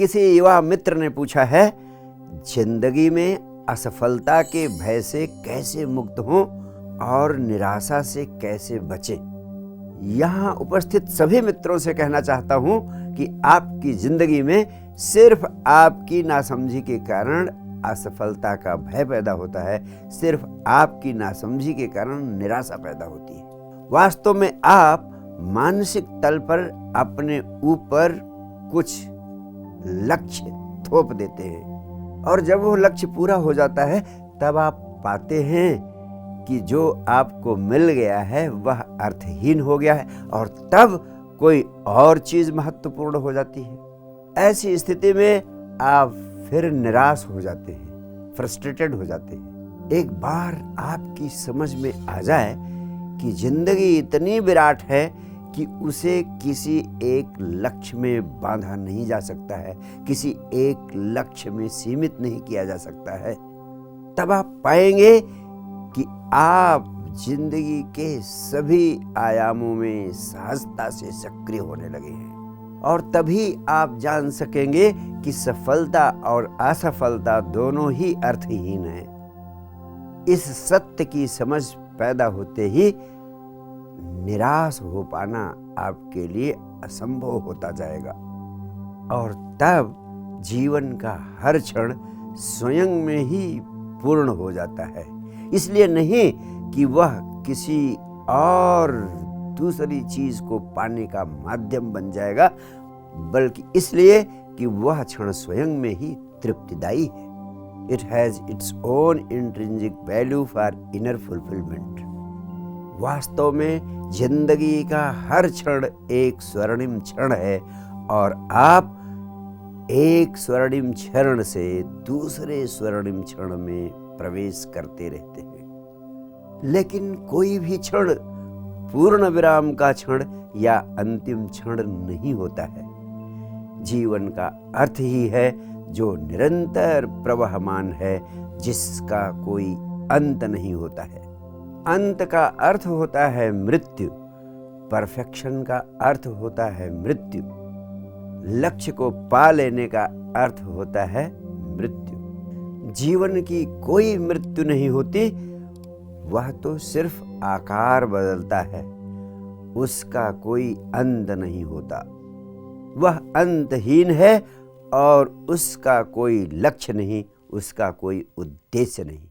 किसी युवा मित्र ने पूछा है, जिंदगी में असफलता के भय से कैसे मुक्त हों और निराशा से कैसे बचें। यहाँ उपस्थित सभी मित्रों से कहना चाहता हूँ कि आपकी जिंदगी में सिर्फ आपकी नासमझी के कारण असफलता का भय पैदा होता है, सिर्फ आपकी नासमझी के कारण निराशा पैदा होती है। वास्तव में आप मानसिक तल पर अपने ऊपर कुछ लक्ष्य थोप देते हैं और जब वो लक्ष्य पूरा हो जाता है तब आप पाते हैं कि जो आपको मिल गया है वह अर्थहीन हो गया है और तब कोई और चीज महत्वपूर्ण हो जाती है। ऐसी स्थिति में आप फिर निराश हो जाते हैं, फ्रस्ट्रेटेड हो जाते हैं। एक बार आपकी समझ में आ जाए कि जिंदगी इतनी विराट है कि उसे किसी एक लक्ष्य में बांधा नहीं जा सकता है, किसी एक लक्ष्य में सीमित नहीं किया जा सकता है, तब आप पाएंगे कि आप जिंदगी के सभी आयामों में सहजता से सक्रिय होने लगे हैं और तभी आप जान सकेंगे कि सफलता और असफलता दोनों ही अर्थहीन हैं। इस सत्य की समझ पैदा होते ही निराश हो पाना आपके लिए असंभव होता जाएगा और तब जीवन का हर क्षण स्वयं में ही पूर्ण हो जाता है। इसलिए नहीं कि वह किसी और दूसरी चीज को पाने का माध्यम बन जाएगा, बल्कि इसलिए कि वह क्षण स्वयं में ही तृप्तिदायी है। It has its own intrinsic value for inner fulfilment. वास्तव में जिंदगी का हर क्षण एक स्वर्णिम क्षण है और आप एक स्वर्णिम क्षण से दूसरे स्वर्णिम क्षण में प्रवेश करते रहते हैं। लेकिन कोई भी क्षण पूर्ण विराम का क्षण या अंतिम क्षण नहीं होता है। जीवन का अर्थ ही है जो निरंतर प्रवहमान है, जिसका कोई अंत नहीं होता है। अंत का अर्थ होता है मृत्यु, परफेक्शन का अर्थ होता है मृत्यु, लक्ष्य को पा लेने का अर्थ होता है मृत्यु। जीवन की कोई मृत्यु नहीं होती, वह तो सिर्फ आकार बदलता है, उसका कोई अंत नहीं होता। वह अंतहीन है और उसका कोई लक्ष्य नहीं, उसका कोई उद्देश्य नहीं।